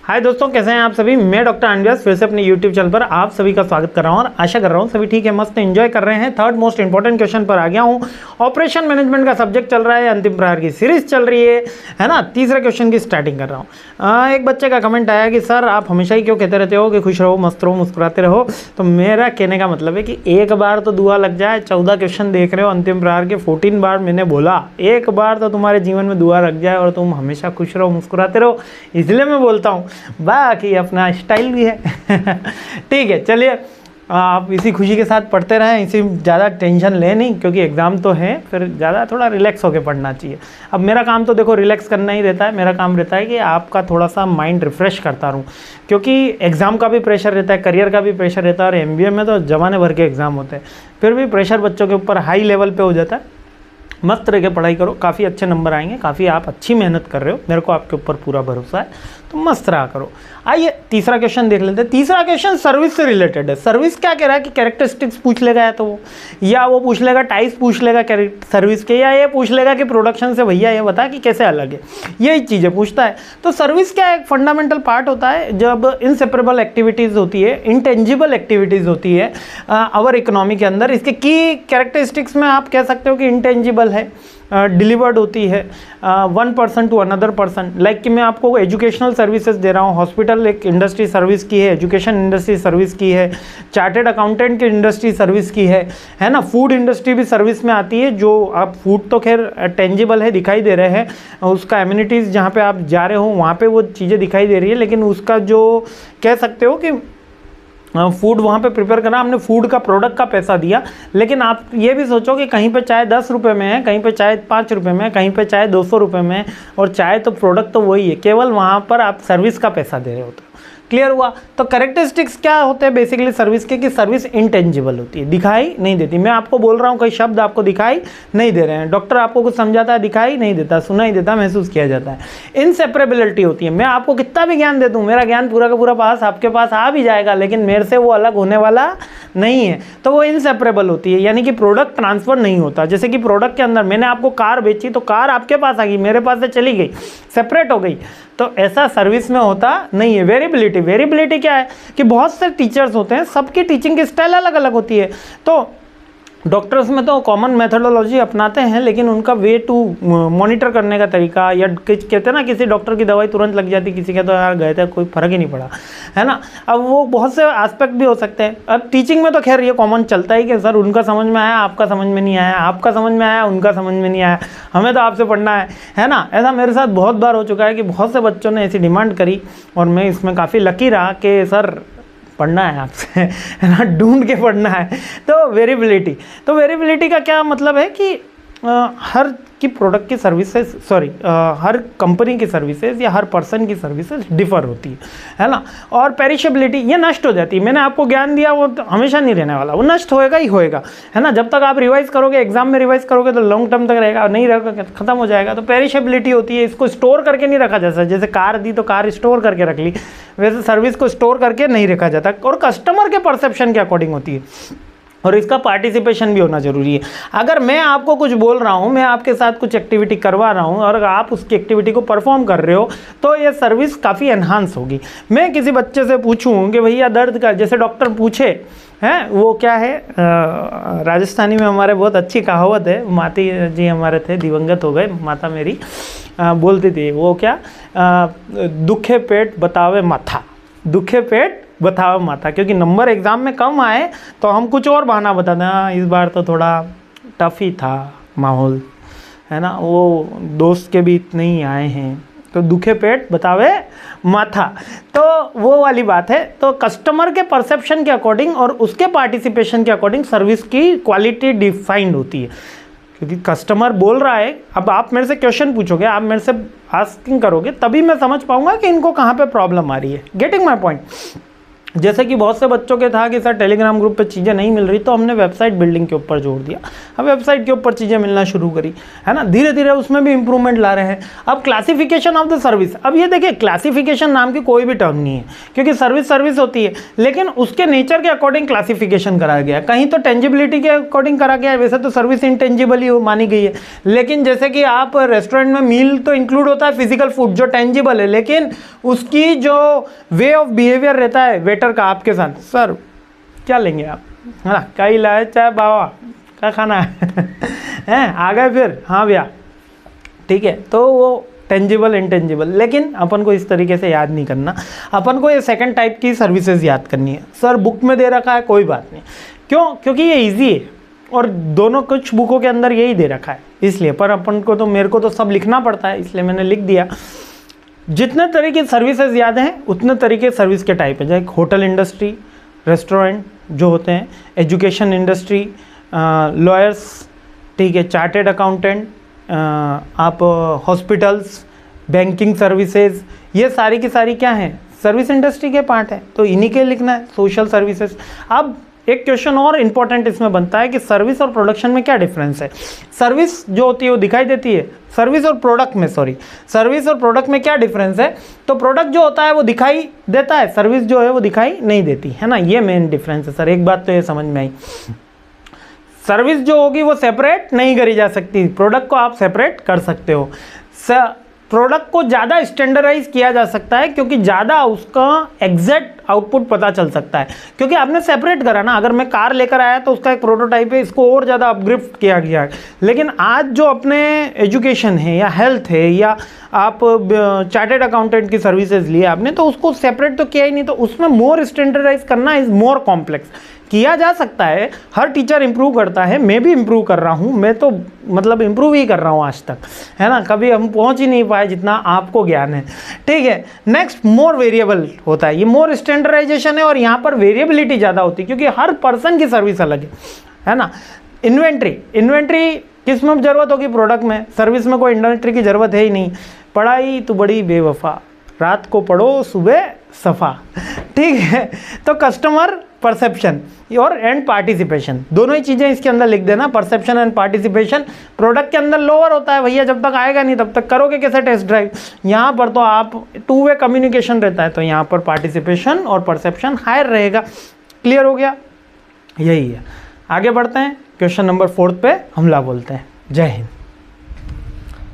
हाय दोस्तों, कैसे हैं आप सभी। मैं डॉक्टर अनव्यास फिर से अपने YouTube चैनल पर आप सभी का स्वागत कर रहा हूं और आशा कर रहा हूं सभी ठीक है, मस्त एंजॉय कर रहे हैं। थर्ड मोस्ट इंपॉर्टेंट क्वेश्चन पर आ गया हूं। ऑपरेशन मैनेजमेंट का सब्जेक्ट चल रहा है, अंतिम प्रहार की सीरीज चल रही है ना। तीसरे क्वेश्चन की स्टार्टिंग कर रहा हूँ। एक बच्चे का कमेंट आया कि सर आप हमेशा ही क्यों कहते रहते हो कि खुश रहो, मस्त रहो, मुस्कुराते रहो। तो मेरा कहने का मतलब है कि एक बार तो दुआ लग जाए। 14 क्वेश्चन देख रहे हो अंतिम प्रहार के, 14 बार मैंने बोला, एक बार तो तुम्हारे जीवन में दुआ लग जाए और तुम हमेशा खुश रहो, मुस्कुराते रहो। इसलिए मैं बोलता हूँ, बाकी अपना स्टाइल भी है। ठीक है, चलिए आप इसी खुशी के साथ पढ़ते रहें, इसी ज़्यादा टेंशन ले नहीं, क्योंकि एग्ज़ाम तो है, फिर ज़्यादा थोड़ा रिलैक्स होकर पढ़ना चाहिए। अब मेरा काम तो देखो रिलैक्स करना ही रहता है। मेरा काम रहता है कि आपका थोड़ा सा माइंड रिफ़्रेश करता रहूँ, क्योंकि एग्ज़ाम का भी प्रेशर रहता है, करियर का भी प्रेशर रहता है, और MBA में तो जमाने भर के एग्ज़ाम होते हैं, फिर भी प्रेशर बच्चों के ऊपर हाई लेवल पे हो जाता है। मस्त रह के पढ़ाई करो, काफ़ी अच्छे नंबर आएंगे, काफ़ी आप अच्छी मेहनत कर रहे हो, मेरे को आपके ऊपर पूरा भरोसा है, तो मस्त रहा करो। आइए तीसरा क्वेश्चन देख लेते हैं। तीसरा क्वेश्चन सर्विस से रिलेटेड है। सर्विस क्या कह रहा है कि कैरेक्टरिस्टिक्स पूछ लेगा, तो वो या वो पूछ लेगा टाइप्स पूछ लेगा सर्विस के, या ये पूछ लेगा कि प्रोडक्शन से भैया ये बता कि कैसे अलग है, यही चीज़ें पूछता है। तो सर्विस क्या एक फंडामेंटल पार्ट होता है जब इनसेपरेबल एक्टिविटीज़ होती है, इंटेंजिबल एक्टिविटीज़ होती है आवर इकोनॉमी के अंदर। इसके की कैरेक्टरिस्टिक्स में आप कह सकते हो कि इंटेंजिबल है, डिलीवर्ड होती है one person to another person. Like कि मैं आपको एजुकेशनल सर्विसेज दे रहा हूँ, हॉस्पिटल एक इंडस्ट्री सर्विस की है, एजुकेशन इंडस्ट्री सर्विस की है, चार्टेड अकाउंटेंट की इंडस्ट्री सर्विस की है ना। फूड इंडस्ट्री भी सर्विस में आती है, जो आप फूड तो खैर टेंजिबल है, दिखाई दे रहे हैं, उसका एम्यूनिटीज़ जहाँ पे आप जा रहे हो वहाँ पे वो चीज़ें दिखाई दे रही है, लेकिन उसका जो कह सकते हो कि फूड वहाँ पे प्रिपेयर करना, हमने फूड का प्रोडक्ट का पैसा दिया। लेकिन आप ये भी सोचो कि कहीं पे चाय 10 रुपये में है, कहीं पे चाय 5 रुपये में है, कहीं पे चाय 200 रुपये में है, और चाय तो प्रोडक्ट तो वही है, केवल वहाँ पर आप सर्विस का पैसा दे रहे होते हो। क्लियर हुआ। तो कैरेक्टरिस्टिक्स क्या होते हैं बेसिकली सर्विस के, कि सर्विस इंटेंजिबल होती है, दिखाई नहीं देती। मैं आपको बोल रहा हूँ, कई शब्द आपको दिखाई नहीं दे रहे हैं, डॉक्टर आपको कुछ समझाता है, दिखाई नहीं देता, सुना ही देता, महसूस किया जाता है। इनसेपरेबिलिटी होती है। मैं आपको कितना भी ज्ञान दे दूँ, मेरा ज्ञान पूरा का पूरा पास आपके पास आ भी जाएगा, लेकिन मेरे से वो अलग होने वाला नहीं है, तो वो इनसेपरेबल होती है, यानी कि प्रोडक्ट ट्रांसफर नहीं होता। जैसे कि प्रोडक्ट के अंदर मैंने आपको कार बेची, तो कार आपके पास आ गई, मेरे पास से चली गई, सेपरेट हो गई, तो ऐसा सर्विस में होता नहीं है। वेरिएबिलिटी क्या है कि बहुत से टीचर्स होते हैं, सबकी टीचिंग की स्टाइल अलग अलग होती है। तो डॉक्टर्स में तो कॉमन मेथोडोलॉजी अपनाते हैं, लेकिन उनका वे टू मॉनिटर करने का तरीका, या कहते हैं ना, किसी डॉक्टर की दवाई तुरंत लग जाती, किसी के तो यार गए थे कोई फर्क ही नहीं पड़ा, है ना। अब वो बहुत से एस्पेक्ट भी हो सकते हैं। अब टीचिंग में तो खैर ये कॉमन चलता है कि सर उनका समझ में आया, आपका समझ में नहीं आया, आपका समझ में आया, उनका समझ में नहीं आया, हमें तो आपसे पढ़ना है ना। ऐसा मेरे साथ बहुत बार हो चुका है कि बहुत से बच्चों ने ऐसी डिमांड करी, और मैं इसमें काफ़ी लकी रहा कि सर पढ़ना है आपसे, है ना, ढूंढ के पढ़ना है। तो वेरिएबिलिटी का क्या मतलब है कि हर की प्रोडक्ट की सर्विसेज, हर कंपनी की सर्विसेज या हर पर्सन की सर्विसेज डिफर होती है ना। और पेरिशेबिलिटी, ये नष्ट हो जाती है। मैंने आपको ज्ञान दिया, वो तो हमेशा नहीं रहने वाला, वो नष्ट होएगा ही होएगा, है ना। जब तक आप रिवाइज करोगे, एग्जाम में रिवाइज करोगे, तो लॉन्ग टर्म तक रहेगा, नहीं रहेगा खत्म हो जाएगा। तो पेरिशेबिलिटी होती है, इसको स्टोर करके नहीं रखा जाता। जैसे कार दी तो कार स्टोर करके रख ली, वैसे सर्विस को स्टोर करके नहीं रखा जाता, और कस्टमर के परसेप्शन के अकॉर्डिंग होती है, और इसका पार्टिसिपेशन भी होना जरूरी है। अगर मैं आपको कुछ बोल रहा हूँ, मैं आपके साथ कुछ एक्टिविटी करवा रहा हूँ, और अगर आप उसकी एक्टिविटी को परफॉर्म कर रहे हो, तो ये सर्विस काफ़ी एनहांस होगी। मैं किसी बच्चे से पूछूँ कि भैया दर्द का, जैसे डॉक्टर पूछे हैं, वो क्या है, राजस्थानी में हमारे बहुत अच्छी कहावत है, माती जी हमारे थे, दिवंगत हो गए, माता मेरी बोलती थी, वो क्या, दुखे पेट बतावे माथा, दुखे पेट बताओ माता। क्योंकि नंबर एग्ज़ाम में कम आए तो हम कुछ और बहाना बताते हैं, इस बार तो थोड़ा टफ ही था माहौल, है ना, वो दोस्त के भी इतने ही आए हैं, तो दुखे पेट बतावे माथा। तो वो वाली बात है। तो कस्टमर के परसेप्शन के अकॉर्डिंग और उसके पार्टिसिपेशन के अकॉर्डिंग सर्विस की क्वालिटी डिफाइंड होती है, क्योंकि कस्टमर बोल रहा है। अब आप मेरे से क्वेश्चन पूछोगे, आप मेरे से आस्किंग करोगे, तभी मैं समझ पाऊंगा कि इनको कहाँ पे प्रॉब्लम आ रही है। Getting my point. जैसे कि बहुत से बच्चों के था कि सर टेलीग्राम ग्रुप पे चीज़ें नहीं मिल रही, तो हमने वेबसाइट बिल्डिंग के ऊपर जोर दिया। अब वेबसाइट के ऊपर चीज़ें मिलना शुरू करी, है ना, धीरे धीरे उसमें भी इंप्रूवमेंट ला रहे हैं। अब क्लासिफिकेशन ऑफ द सर्विस, अब ये देखिए क्लासिफिकेशन नाम की कोई भी टर्म नहीं है, क्योंकि सर्विस सर्विस होती है, लेकिन उसके नेचर के अकॉर्डिंग क्लासिफिकेशन कराया गया है। कहीं तो टेंजिबिलिटी के अकॉर्डिंग करा गया है, वैसे तो सर्विस इंटेंजिबल ही मानी गई है, लेकिन जैसे कि आप रेस्टोरेंट में मील तो इंक्लूड होता है फिजिकल फूड जो टेंजिबल है, लेकिन उसकी जो वे ऑफ बिहेवियर रहता है वेटर का आपके साथ, सर क्या लेंगे आप, है ना, कई लाए चाहे बाबा क्या खाना है आ गए फिर, हाँ भैया ठीक है, तो वो टेंजिबल इंटेंजिबल, लेकिन अपन को इस तरीके से याद नहीं करना, अपन को ये सेकंड टाइप की सर्विसेज याद करनी है। सर बुक में दे रखा है, कोई बात नहीं, क्यों, क्योंकि ये इजी है और दोनों कुछ बुकों के अंदर यही दे रखा है इसलिए, पर अपन को तो, मेरे को तो सब लिखना पड़ता है इसलिए मैंने लिख दिया। जितने तरह की सर्विसेज याद हैं उतने तरीके सर्विस के टाइप है, जैसे होटल इंडस्ट्री, रेस्टोरेंट जो होते हैं, एजुकेशन इंडस्ट्री, लॉयर्स, ठीक है, चार्टेड अकाउंटेंट, आप हॉस्पिटल्स, बैंकिंग सर्विसेज, ये सारी की सारी क्या है, सर्विस इंडस्ट्री के पार्ट है, तो इन्हीं के लिखना है, सोशल सर्विसेज। अब एक क्वेश्चन और इम्पोर्टेंट इसमें बनता है कि सर्विस और प्रोडक्शन में क्या डिफरेंस है। सर्विस जो होती है वो दिखाई देती है, सर्विस और प्रोडक्ट में, सॉरी, सर्विस और प्रोडक्ट में क्या डिफरेंस है, तो प्रोडक्ट जो होता है वो दिखाई देता है, सर्विस जो है वो दिखाई नहीं देती, है ना, ये मेन डिफरेंस है। सर एक बात तो ये समझ में आई, सर्विस जो होगी वो सेपरेट नहीं करी जा सकती, प्रोडक्ट को आप सेपरेट कर सकते हो। प्रोडक्ट को ज़्यादा स्टैंडर्डाइज किया जा सकता है क्योंकि ज़्यादा उसका एग्जैक्ट आउटपुट पता चल सकता है, क्योंकि आपने सेपरेट करा ना। अगर मैं कार लेकर आया तो उसका एक प्रोटोटाइप है, इसको और ज़्यादा अपग्रेड किया गया है, लेकिन आज जो अपने एजुकेशन है या हेल्थ है या आप चार्टेड अकाउंटेंट की सर्विसेज लिए आपने, तो उसको सेपरेट तो किया ही नहीं, तो उसमें मोर स्टैंडर्डाइज करना इज़ मोर कॉम्प्लेक्स। किया जा सकता है, हर टीचर इंप्रूव करता है, मैं भी इंप्रूव कर रहा हूँ, मैं तो मतलब इंप्रूव ही कर रहा हूँ आज तक, है ना, कभी हम पहुँच ही नहीं पाए जितना आपको ज्ञान है, ठीक है। नेक्स्ट मोर वेरिएबल होता है, ये मोर स्टैंडर्डाइजेशन है और यहाँ पर वेरिएबिलिटी ज़्यादा होती है क्योंकि हर पर्सन की सर्विस अलग है ना। इन्वेंट्री किस में ज़रूरत होगी, प्रोडक्ट में, सर्विस में कोई इन्वेंट्री की ज़रूरत है ही नहीं। पढ़ाई तो बड़ी बेवफा, रात को पढ़ो सुबह सफ़ा, ठीक है। तो कस्टमर परसेप्शन और एंड पार्टिसिपेशन, दोनों ही चीज़ें इसके अंदर लिख देना, परसेप्शन एंड पार्टिसिपेशन। प्रोडक्ट के अंदर लोअर होता है भैया, जब तक आएगा नहीं तब तक करोगे कैसे टेस्ट ड्राइव। यहाँ पर तो आप टू वे कम्युनिकेशन रहता है, तो यहाँ पर पार्टिसिपेशन और परसेप्शन हायर रहेगा। क्लियर हो गया, यही है। आगे बढ़ते हैं, क्वेश्चन नंबर 4 पे हमला बोलते हैं। जय हिंद।